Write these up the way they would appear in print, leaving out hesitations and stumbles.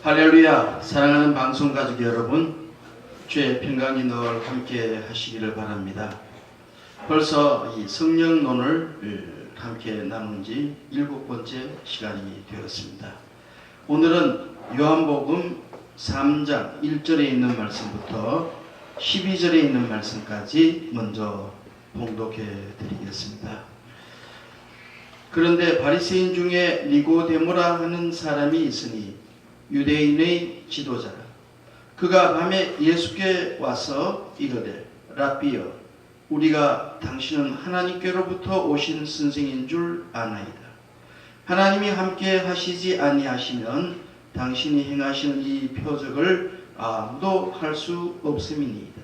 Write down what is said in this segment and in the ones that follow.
할렐루야. 사랑하는 방송 가족 여러분, 주의 평강이 늘 함께 하시기를 바랍니다. 벌써 이 성령론을 함께 나눈 지 7번째 시간이 되었습니다. 오늘은 요한복음 3장 1절에 있는 말씀부터 12절에 있는 말씀까지 먼저 봉독해 드리겠습니다. 그런데 바리새인 중에 니고데모라 하는 사람이 있으니 유대인의 지도자라. 그가 밤에 예수께 와서 이르되 랍비여, 우리가 당신은 하나님께로부터 오신 선생인 줄 아나이다. 하나님이 함께 하시지 아니하시면 당신이 행하시는 이 표적을 아무도 할 수 없음이니이다.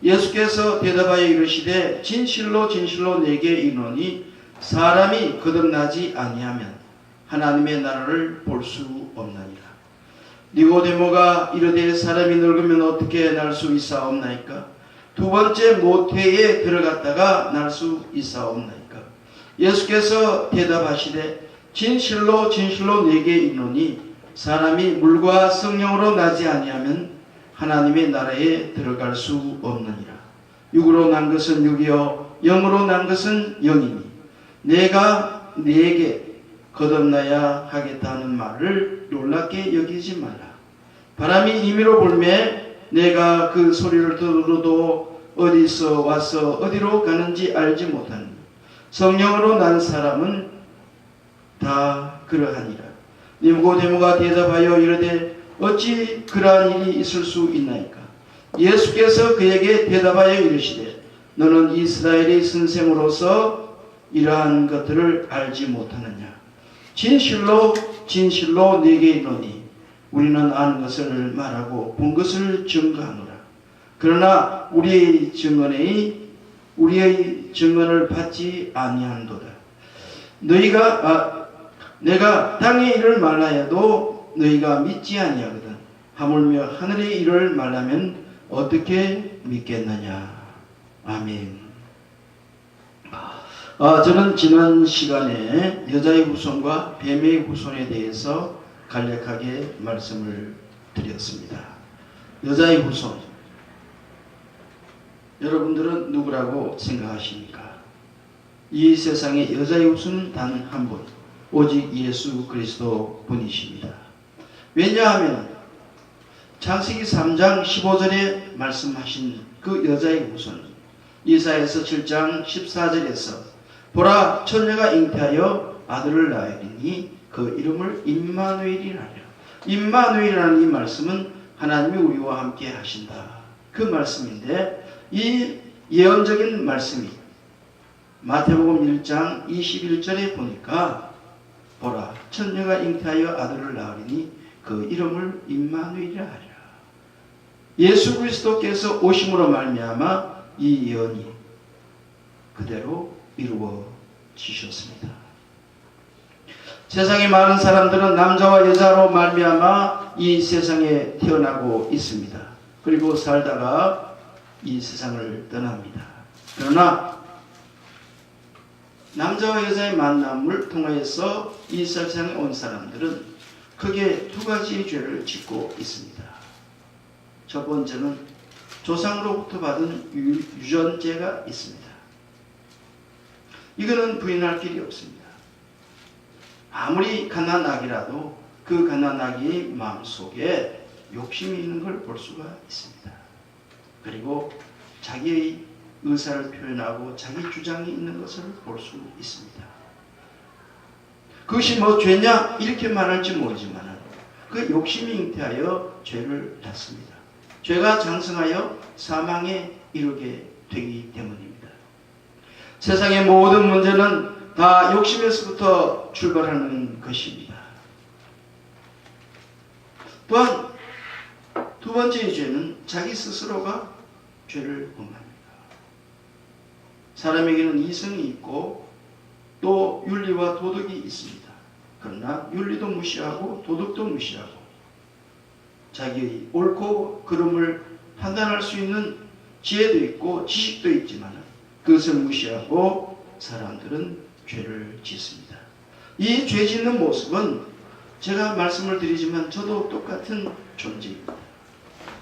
예수께서 대답하여 이르시되 진실로 진실로 내게 이르노니 사람이 거듭나지 아니하면 하나님의 나라를 볼 수 없느니라. 니고데모가 이르되 사람이 늙으면 어떻게 날 수 있사옵나이까? 두 번째 모태에 들어갔다가 날 수 있사옵나이까? 예수께서 대답하시되 진실로 진실로 내게 이르노니 사람이 물과 성령으로 나지 아니하면 하나님의 나라에 들어갈 수 없느니라. 육으로 난 것은 육이요 영으로 난 것은 영이니 내가 네게 거듭나야 하겠다는 말을 놀랍게 여기지 말라. 바람이 임의로 불매 내가 그 소리를 들어도 어디서 와서 어디로 가는지 알지 못하니 성령으로 난 사람은 다 그러하니라. 니고데모가 대답하여 이르되 어찌 그러한 일이 있을 수 있나이까? 예수께서 그에게 대답하여 이르시되 너는 이스라엘의 선생으로서 이러한 것들을 알지 못하느냐? 진실로 진실로 네게 이르노니 우리는 아는 것을 말하고 본 것을 증거하노라. 그러나 우리의 증언을 받지 아니한도다. 내가 땅의 일을 말하여도 너희가 믿지 아니하거든. 하물며 하늘의 일을 말하면 어떻게 믿겠느냐. 아멘. 저는 지난 시간에 여자의 후손과 뱀의 후손에 대해서 간략하게 말씀을 드렸습니다. 여자의 후손, 여러분들은 누구라고 생각하십니까? 이 세상에 여자의 후손은 단 한 분, 오직 예수 그리스도 분이십니다. 왜냐하면 창세기 3장 15절에 말씀하신 그 여자의 후손, 이사야서 7장 14절에서 보라 처녀가 잉태하여 아들을 낳으리니 그 이름을 임마누엘이라 하리라. 임마누엘이라는 이 말씀은 하나님이 우리와 함께 하신다, 그 말씀인데, 이 예언적인 말씀이 마태복음 1장 21절에 보니까 보라 처녀가 잉태하여 아들을 낳으리니 그 이름을 임마누엘이라 하리라. 예수 그리스도께서 오심으로 말미암아 이 예언이 그대로 이루어지셨습니다. 세상의 많은 사람들은 남자와 여자로 말미암아 이 세상에 태어나고 있습니다. 그리고 살다가 이 세상을 떠납니다. 그러나 남자와 여자의 만남을 통하여서 이 세상에 온 사람들은 크게 두 가지의 죄를 짓고 있습니다. 첫 번째는 조상으로부터 받은 유전죄가 있습니다. 이거는 부인할 길이 없습니다. 아무리 갓난아기라도 그 갓난아기의 마음속에 욕심이 있는 걸 볼 수가 있습니다. 그리고 자기의 의사를 표현하고 자기 주장이 있는 것을 볼 수 있습니다. 그것이 뭐 죄냐 이렇게 말할지 모르지만 그 욕심이 잉태하여 죄를 낳습니다. 죄가 장성하여 사망에 이르게 되기 때문입니다. 세상의 모든 문제는 다 욕심에서부터 출발하는 것입니다. 또한 두 번째의 죄는 자기 스스로가 죄를 범합니다. 사람에게는 이성이 있고 또 윤리와 도덕이 있습니다. 그러나 윤리도 무시하고 도덕도 무시하고 자기의 옳고 그름을 판단할 수 있는 지혜도 있고 지식도 있지만 그것을 무시하고 사람들은 죄를 짓습니다. 이 죄 짓는 모습은 제가 말씀을 드리지만 저도 똑같은 존재입니다.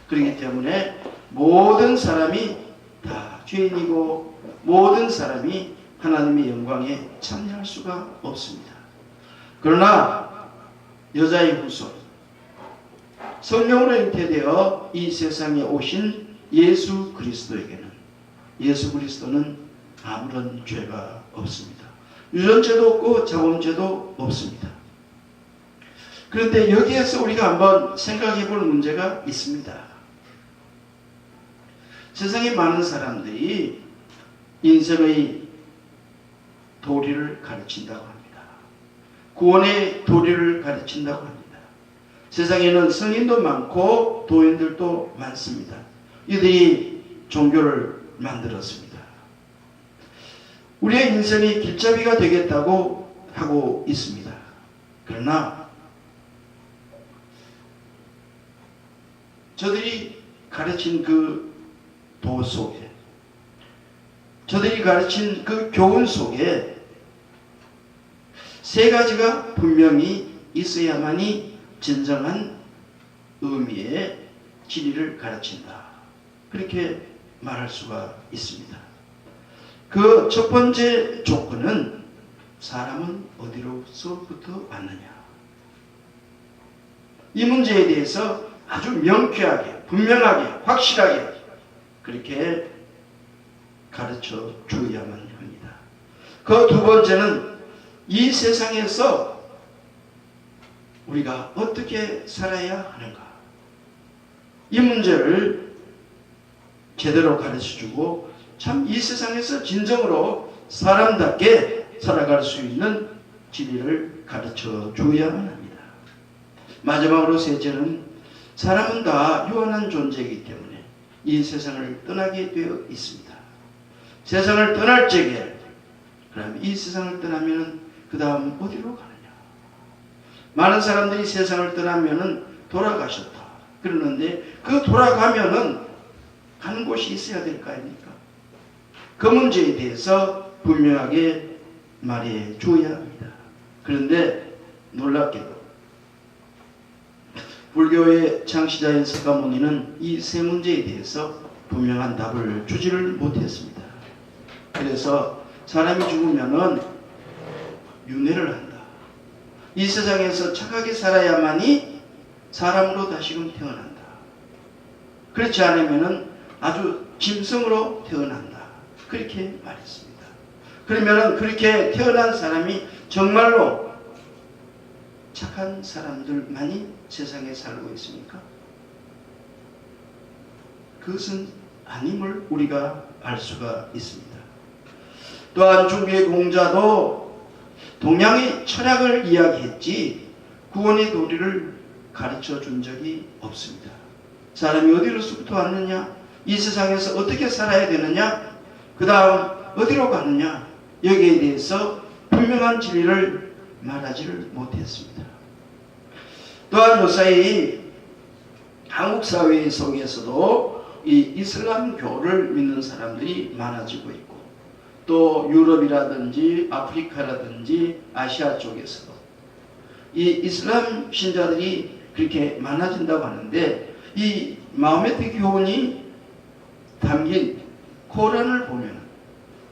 그렇기 때문에 모든 사람이 다 죄인이고 모든 사람이 하나님의 영광에 참여할 수가 없습니다. 그러나 여자의 후손, 성령으로 잉태되어 이 세상에 오신 예수 그리스도에게는, 예수 그리스도는 아무런 죄가 없습니다. 유전죄도 없고 자범죄도 없습니다. 그런데 여기에서 우리가 한번 생각해 볼 문제가 있습니다. 세상에 많은 사람들이 인생의 도리를 가르친다고 합니다. 구원의 도리를 가르친다고 합니다. 세상에는 성인도 많고 도인들도 많습니다. 이들이 종교를 만들었습니다. 우리의 인생이 길잡이가 되겠다고 하고 있습니다. 그러나 저들이 가르친 그 도 속에, 저들이 가르친 그 교훈 속에 세 가지가 분명히 있어야만이 진정한 의미의 진리를 가르친다. 그렇게 말할 수가 있습니다. 그 첫 번째 조건은 사람은 어디로서부터 왔느냐. 이 문제에 대해서 아주 명쾌하게, 분명하게, 확실하게 그렇게 가르쳐 주어야만 합니다. 그 두 번째는 이 세상에서 우리가 어떻게 살아야 하는가. 이 문제를 제대로 가르쳐주고 참 이 세상에서 진정으로 사람답게 살아갈 수 있는 진리를 가르쳐 주어야만 합니다. 마지막으로 셋째는 사람은 다 유한한 존재이기 때문에 이 세상을 떠나게 되어 있습니다. 세상을 떠날 적에, 그럼 이 세상을 떠나면 그 다음 어디로 가느냐. 많은 사람들이 세상을 떠나면은 돌아가셨다 그러는데 그 돌아가면은 가는 곳이 있어야 될 거 아닙니까? 그 문제에 대해서 분명하게 말해 줘야 합니다. 그런데 놀랍게도 불교의 창시자인 석가모니는 이 세 문제에 대해서 분명한 답을 주지를 못했습니다. 그래서 사람이 죽으면은 윤회를 한다. 이 세상에서 착하게 살아야만이 사람으로 다시금 태어난다. 그렇지 않으면은 아주 짐승으로 태어난다. 그렇게 말했습니다. 그러면은 그렇게 태어난 사람이 정말로 착한 사람들만이 세상에 살고 있습니까? 그것은 아님을 우리가 알 수가 있습니다. 또한 중국의 공자도 동양의 철학을 이야기했지 구원의 도리를 가르쳐 준 적이 없습니다. 사람이 어디로부터 왔느냐, 이 세상에서 어떻게 살아야 되느냐, 그 다음 어디로 가느냐, 여기에 대해서 분명한 진리를 말하지를 못했습니다. 또한 요사이 한국 사회 속에서도 이 이슬람교를 믿는 사람들이 많아지고 있고, 또 유럽이라든지 아프리카라든지 아시아 쪽에서도 이 이슬람 신자들이 그렇게 많아진다고 하는데, 이 마호메트 교훈이 담긴 코란을 보면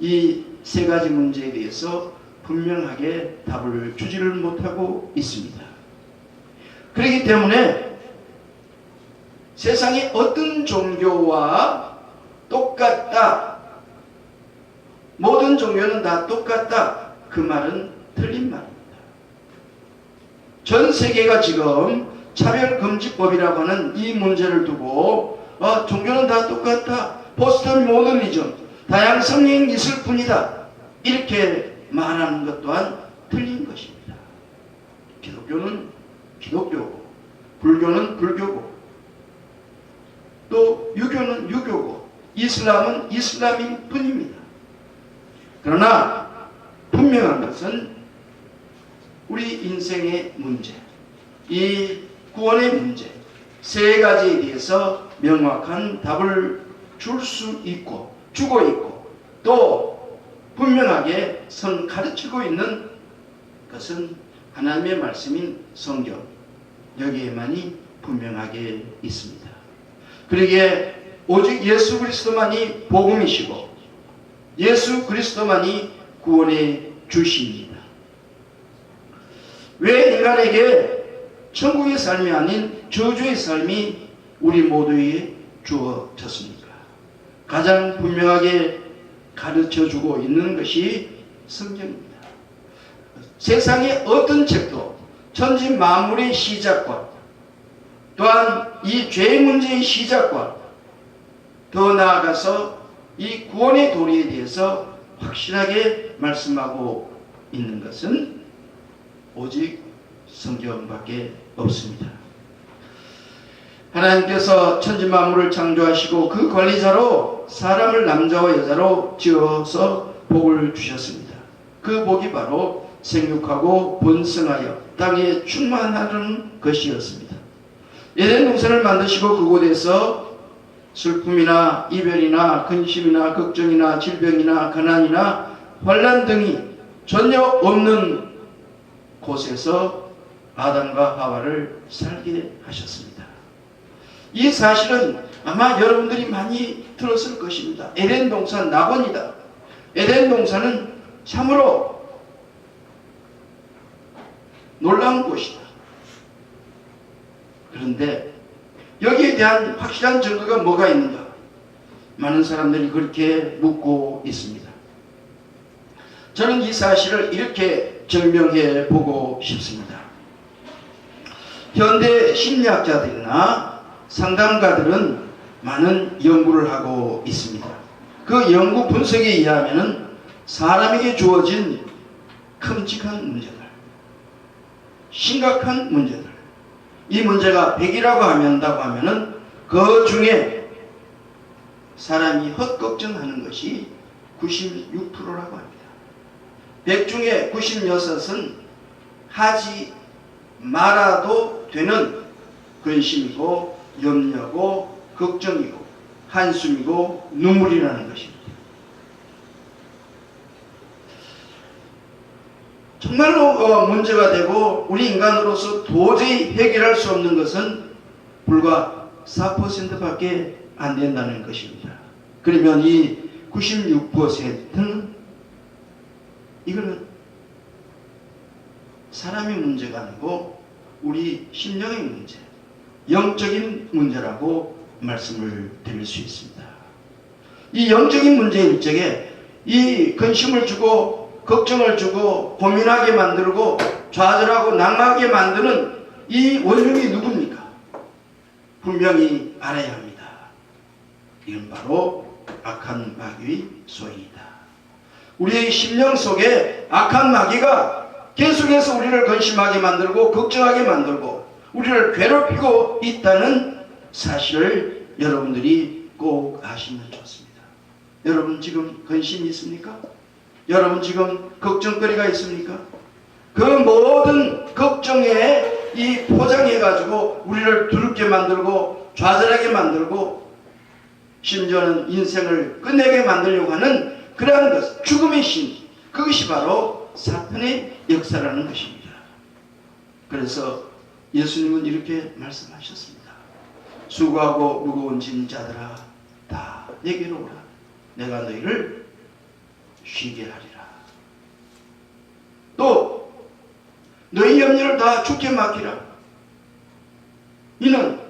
이 세 가지 문제에 대해서 분명하게 답을 주지를 못하고 있습니다. 그렇기 때문에 세상의 어떤 종교와 똑같다, 모든 종교는 다 똑같다, 그 말은 틀린 말입니다. 전 세계가 지금 차별금지법이라고 하는 이 문제를 두고 종교는 다 똑같다, 포스트 모더니즘, 다양성이 있을 뿐이다, 이렇게 말하는 것 또한 틀린 것입니다. 기독교는 기독교고, 불교는 불교고, 또 유교는 유교고, 이슬람은 이슬람인 뿐입니다. 그러나 분명한 것은 우리 인생의 문제, 이 구원의 문제, 세 가지에 대해서 명확한 답을 줄 수 있고, 주고 있고, 또 분명하게 가르치고 있는 것은 하나님의 말씀인 성경, 여기에만이 분명하게 있습니다. 그러기에 오직 예수 그리스도만이 복음이시고 예수 그리스도만이 구원의 주십니다. 왜 인간에게 천국의 삶이 아닌 저주의 삶이 우리 모두에게 주어졌습니까? 가장 분명하게 가르쳐주고 있는 것이 성경입니다. 세상의 어떤 책도 천지 만물의 시작과 또한 이 죄 문제의 시작과 더 나아가서 이 구원의 도리에 대해서 확실하게 말씀하고 있는 것은 오직 성경밖에 없습니다. 하나님께서 천지 만물을 창조하시고 그 관리자로 사람을 남자와 여자로 지어서 복을 주셨습니다. 그 복이 바로 생육하고 번성하여 땅에 충만하는 것이었습니다. 에덴 동산을 만드시고 그곳에서 슬픔이나 이별이나 근심이나 걱정이나 질병이나 가난이나 환난 등이 전혀 없는 곳에서 아담과 하와를 살게 하셨습니다. 이 사실은 아마 여러분들이 많이 들었을 것입니다. 에덴 동산 낙원이다. 에덴 동산은 참으로 놀라운 곳이다. 그런데 여기에 대한 확실한 증거가 뭐가 있는가? 많은 사람들이 그렇게 묻고 있습니다. 저는 이 사실을 이렇게 증명해 보고 싶습니다. 현대 심리학자들이나 상담가들은 많은 연구를 하고 있습니다. 그 연구 분석에 의하면 사람에게 주어진 끔찍한 문제들, 심각한 문제들, 이 문제가 100이라고 하면은 그 중에 사람이 헛걱정하는 것이 96%라고 합니다. 100 중에 96은 하지 말아도 되는 근심이고 염려고 걱정이고 한숨이고 눈물이라는 것입니다. 정말로 문제가 되고 우리 인간으로서 도저히 해결할 수 없는 것은 불과 4%밖에 안 된다는 것입니다. 그러면 이 96%는 이거는 사람의 문제가 아니고 우리 심령의 문제, 영적인 문제라고 말씀을 드릴 수 있습니다. 이 영적인 문제의 일적에 이 근심을 주고 걱정을 주고 고민하게 만들고 좌절하고 낙마하게 만드는 이 원흉이 누굽니까? 분명히 알아야 합니다. 이건 바로 악한 마귀의 소행이다. 우리의 심령 속에 악한 마귀가 계속해서 우리를 근심하게 만들고 걱정하게 만들고 우리를 괴롭히고 있다는 사실을 여러분들이 꼭 아시면 좋습니다. 여러분 지금 근심이 있습니까? 여러분 지금 걱정거리가 있습니까? 그 모든 걱정에 이 포장해가지고 우리를 두렵게 만들고 좌절하게 만들고 심지어는 인생을 끝내게 만들려고 하는 그러한 것, 죽음의 신, 그것이 바로 사탄의 역사라는 것입니다. 그래서 예수님은 이렇게 말씀하셨습니다. 수고하고 무거운 짐 자들아 다 내게로 오라. 내가 너희를 쉬게 하리라. 또 너희 염려를 다 주께 맡기라. 이는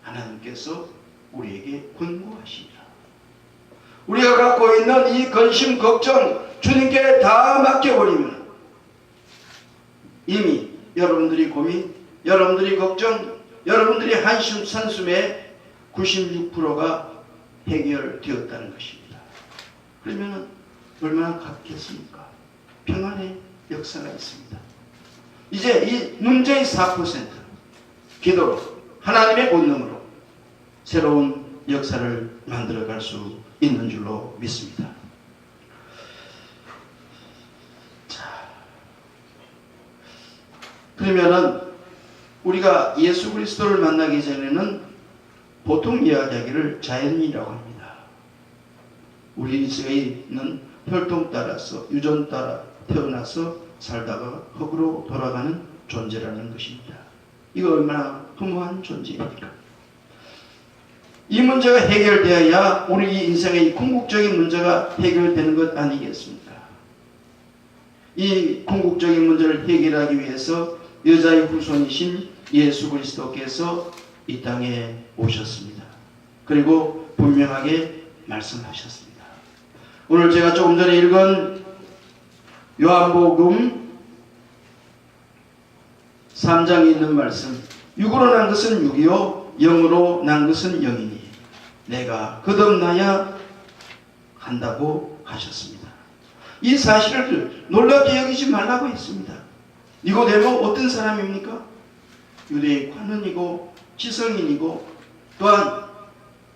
하나님께서 우리에게 권고하시니라. 우리가 갖고 있는 이 근심 걱정 주님께 다 맡겨버리면 이미 여러분들이 고민, 여러분들이 걱정, 여러분들이 한숨 산숨의 96%가 해결되었다는 것입니다. 그러면 얼마나 갚겠습니까? 평안의 역사가 있습니다. 이제 이 문제의 4% 기도로 하나님의 본능으로 새로운 역사를 만들어갈 수 있는 줄로 믿습니다. 자, 그러면은 우리가 예수 그리스도를 만나기 전에는 보통 이야기하기를 자연인이라고 합니다. 우리 인생에는 혈통 따라서 유전 따라 태어나서 살다가 흙으로 돌아가는 존재라는 것입니다. 이거 얼마나 허무한 존재입니까? 이 문제가 해결되어야 우리 인생의 궁극적인 문제가 해결되는 것 아니겠습니까? 이 궁극적인 문제를 해결하기 위해서 여자의 후손이신 예수 그리스도께서 이 땅에 오셨습니다. 그리고 분명하게 말씀하셨습니다. 오늘 제가 조금 전에 읽은 요한복음 3장에 있는 말씀, 육으로 난 것은 육이요 영으로 난 것은 영이니 내가 거듭나야 한다고 하셨습니다. 이 사실을 놀랍게 여기지 말라고 했습니다. 니고데모 어떤 사람입니까? 유대인 관원이고 지성인이고 또한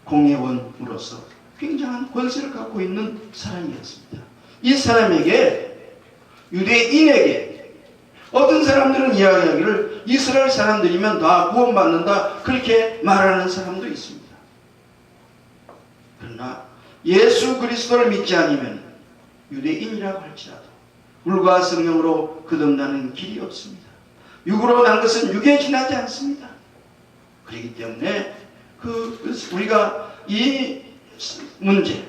공회원으로서 굉장한 권세를 갖고 있는 사람이었습니다. 이 사람에게, 유대인에게 어떤 사람들은 이야기하기를 이스라엘 사람들이면 다 구원받는다 그렇게 말하는 사람도 있습니다. 그러나 예수 그리스도를 믿지 않으면 유대인이라고 할지라도 물과 성령으로 거듭나는 길이 없습니다. 육으로 난 것은 육에 지나지 않습니다. 그렇기 때문에 우리가 이 문제,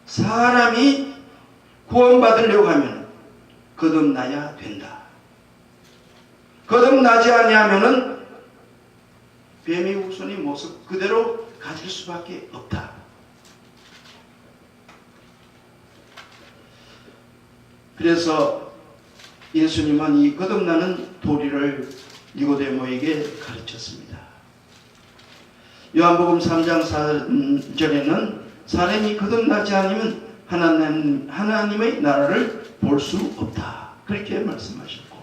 사람이 구원받으려고 하면 거듭나야 된다. 거듭나지 아니하면은 뱀의 후손의 모습 그대로 가질 수밖에 없다. 그래서 예수님은 이 거듭나는 도리를 니고데모에게 가르쳤습니다. 요한복음 3장 4절에는 사람이 거듭나지 않으면 하나님의 나라를 볼 수 없다. 그렇게 말씀하셨고,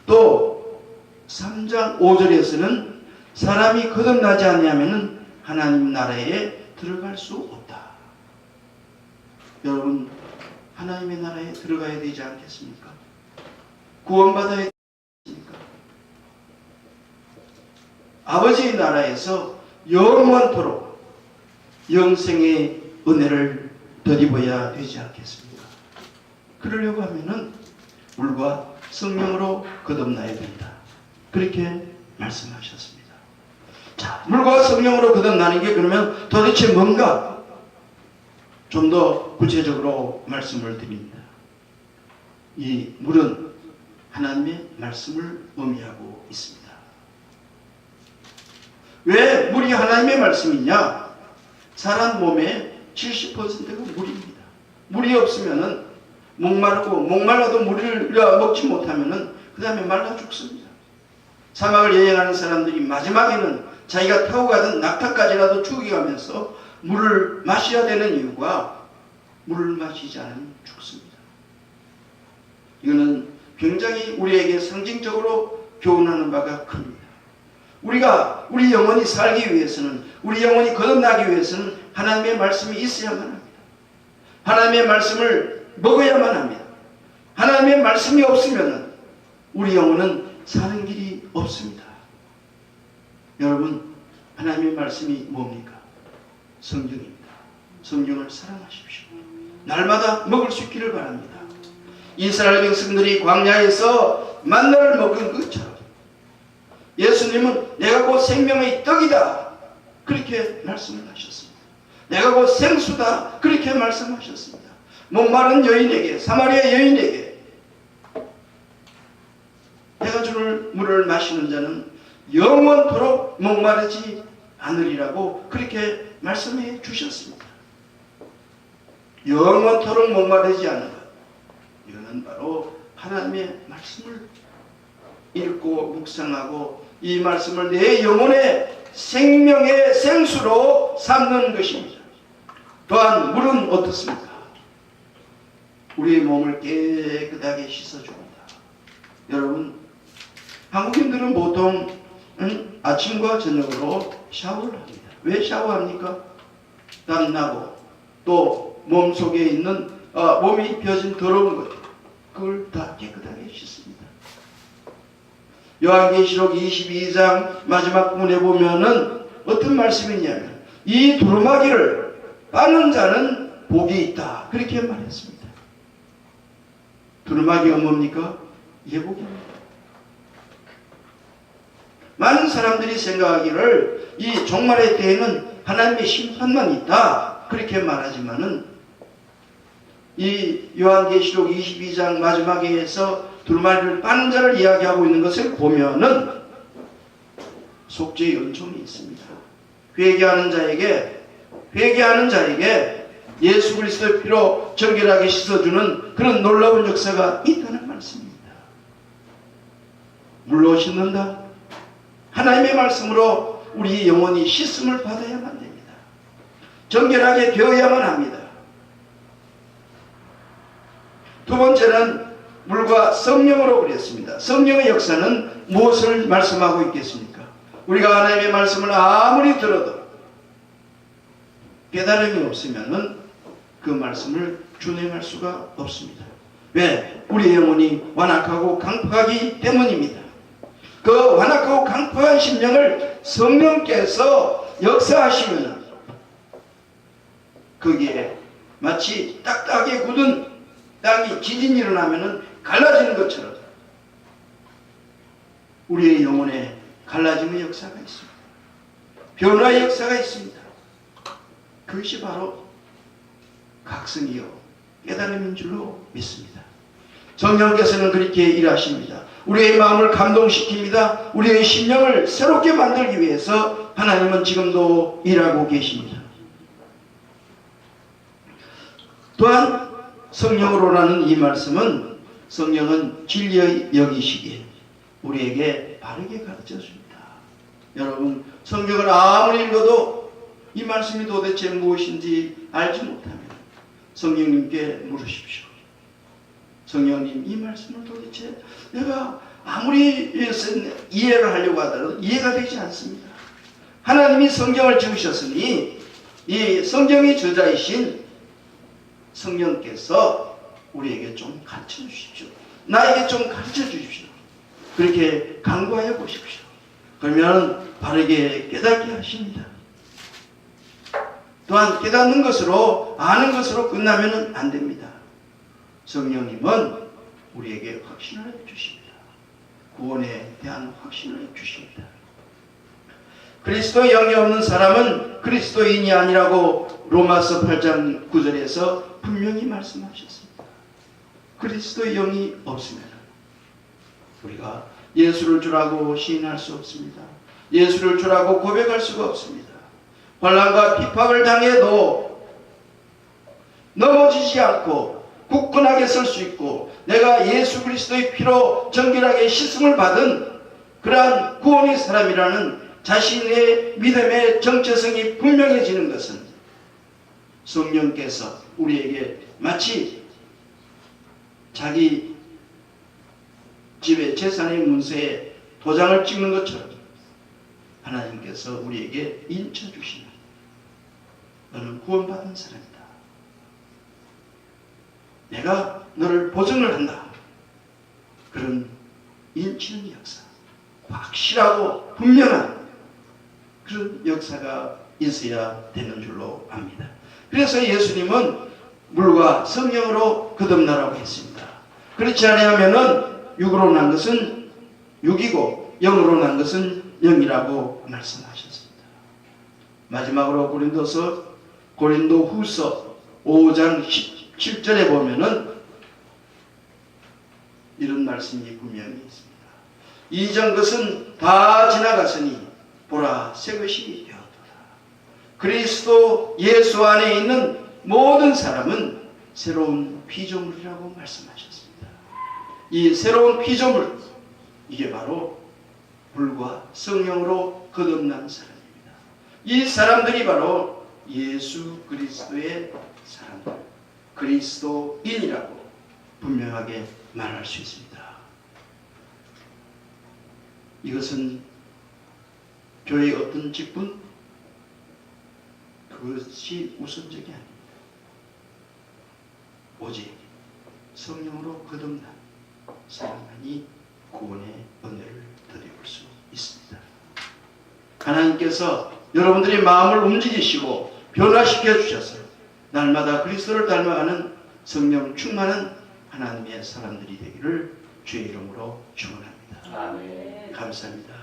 또 3장 5절에서는 사람이 거듭나지 않으면 하나님 나라에 들어갈 수 없다. 여러분, 하나님의 나라에 들어가야 되지 않겠습니까? 구원받아야 되겠습니까? 아버지의 나라에서 영원토록 영생의 은혜를 덧입어야 되지 않겠습니까? 그러려고 하면은 물과 성령으로 거듭나야 된다. 그렇게 말씀하셨습니다. 자, 물과 성령으로 거듭나는 게 그러면 도대체 뭔가? 좀 더 구체적으로 말씀을 드립니다. 이 물은 하나님의 말씀을 의미하고 있습니다. 왜 물이 하나님의 말씀이냐? 사람 몸의 70%가 물입니다. 물이 없으면은 목말라도 물을 먹지 못하면은 그 다음에 말라 죽습니다. 사막을 여행하는 사람들이 마지막에는 자기가 타고 가던 낙타까지라도 죽여가면서 물을 마셔야 되는 이유가 물을 마시지 않으면 죽습니다. 이거는 굉장히 우리에게 상징적으로 교훈하는 바가 큽니다. 우리 영혼이 살기 위해서는, 우리 영혼이 거듭나기 위해서는 하나님의 말씀이 있어야만 합니다. 하나님의 말씀을 먹어야만 합니다. 하나님의 말씀이 없으면 우리 영혼은 사는 길이 없습니다. 여러분, 하나님의 말씀이 뭡니까? 성경입니다. 성경을 사랑하십시오. 날마다 먹을 수 있기를 바랍니다. 이스라엘 백성들이 광야에서 만나를 먹은 것처럼 예수님은 내가 곧 생명의 떡이다 그렇게 말씀을 하셨습니다. 내가 곧 생수다 그렇게 말씀하셨습니다. 목마른 여인에게, 사마리아 여인에게 내가 주는 물을 마시는 자는 영원토록 목마르지 않으리라고 그렇게 말씀해 주셨습니다. 영원토록 목마르지 않은 것, 이거는 바로 하나님의 말씀을 읽고 묵상하고 이 말씀을 내 영혼의 생명의 생수로 삼는 것입니다. 또한 물은 어떻습니까? 우리의 몸을 깨끗하게 씻어줍니다. 여러분, 한국인들은 보통 아침과 저녁으로 샤워를 합니다. 왜 샤워합니까? 땀나고 또 몸속에 있는 몸이 펴진 더러운 것, 그걸 다 깨끗하게 씻습니다. 요한계시록 22장 마지막 부분에 보면은 어떤 말씀이냐면 이 두루마기를 빠는 자는 복이 있다 그렇게 말했습니다. 두루마기가 뭡니까? 예복입니다. 많은 사람들이 생각하기를 이 종말의 때에는 하나님의 심판만 있다 그렇게 말하지만은 이 요한계시록 22장 마지막에서 두루마리를 빠는 자를 이야기하고 있는 것을 보면은 속죄의 은총이 있습니다. 회개하는 자에게 예수 그리스도의 피로 정결하게 씻어주는 그런 놀라운 역사가 있다는 말씀입니다. 물로 씻는다. 하나님의 말씀으로 우리 영혼이 씻음을 받아야만 됩니다. 정결하게 되어야만 합니다. 두 번째는 물과 성령으로 그랬습니다. 성령의 역사는 무엇을 말씀하고 있겠습니까? 우리가 하나님의 말씀을 아무리 들어도 깨달음이 없으면 그 말씀을 준행할 수가 없습니다. 왜? 우리의 영혼이 완악하고 강팍하기 때문입니다. 그 완악하고 강팍한 심령을 성령께서 역사하시면 거기에 마치 딱딱하게 굳은 땅이 지진이 일어나면 갈라지는 것처럼 우리의 영혼에 갈라짐의 역사가 있습니다. 변화의 역사가 있습니다. 그것이 바로 각성이요 깨달음인 줄로 믿습니다. 성령께서는 그렇게 일하십니다. 우리의 마음을 감동시킵니다. 우리의 심령을 새롭게 만들기 위해서 하나님은 지금도 일하고 계십니다. 또한 성령으로라는 이 말씀은 성령은 진리의 영이시기에 우리에게 바르게 가르쳐줍니다. 여러분 성경을 아무리 읽어도 이 말씀이 도대체 무엇인지 알지 못하면 성령님께 물으십시오. 성령님 이 말씀을 도대체 내가 아무리 이해를 하려고 하더라도 이해가 되지 않습니다. 하나님이 성경을 지으셨으니 이 성경의 저자이신 성령께서 우리에게 좀 가르쳐 주십시오. 나에게 좀 가르쳐 주십시오. 그렇게 간구하여 보십시오. 그러면 바르게 깨닫게 하십니다. 또한 깨닫는 것으로 아는 것으로 끝나면 안 됩니다. 성령님은 우리에게 확신을 주십니다. 구원에 대한 확신을 주십니다. 그리스도 영이 없는 사람은 그리스도인이 아니라고 로마서 8장 9절에서 분명히 말씀하셨습니다. 그리스도의 영이 없으면 우리가 예수를 주라고 시인할 수 없습니다. 예수를 주라고 고백할 수가 없습니다. 환난과 핍박을 당해도 넘어지지 않고 굳건하게 설 수 있고 내가 예수 그리스도의 피로 정결하게 씻음을 받은 그러한 구원의 사람이라는 자신의 믿음의 정체성이 분명해지는 것은 성령께서 우리에게 마치 자기 집의 재산의 문서에 도장을 찍는 것처럼 하나님께서 우리에게 인쳐주시는 너는 구원받은 사람이다. 내가 너를 보증을 한다. 그런 인치는 역사, 확실하고 분명한 그런 역사가 있어야 되는 줄로 압니다. 그래서 예수님은 물과 성령으로 거듭나라고 했습니다. 그렇지 않으면은 육으로 난 것은 육이고 영으로 난 것은 영이라고 말씀하셨습니다. 마지막으로 고린도후서 5장 17절에 보면은 이런 말씀이 분명히 있습니다. 이전 것은 다 지나갔으니 보라 새 것이 되었도다. 그리스도 예수 안에 있는 모든 사람은 새로운 피조물이라고 말씀하셨습니다. 이 새로운 피조물, 이게 바로 물과 성령으로 거듭난 사람입니다. 이 사람들이 바로 예수 그리스도의 사람들, 그리스도인이라고 분명하게 말할 수 있습니다. 이것은 교회의 어떤 직분, 그것이 우선적이 아닙니다. 오직 성령으로 거듭난 사람만이 구원의 은혜를 드려볼 수 있습니다. 하나님께서 여러분들의 마음을 움직이시고 변화시켜 주셔서 날마다 그리스도를 닮아가는 성령 충만한 하나님의 사람들이 되기를 주의 이름으로 축원합니다. 아멘. 감사합니다.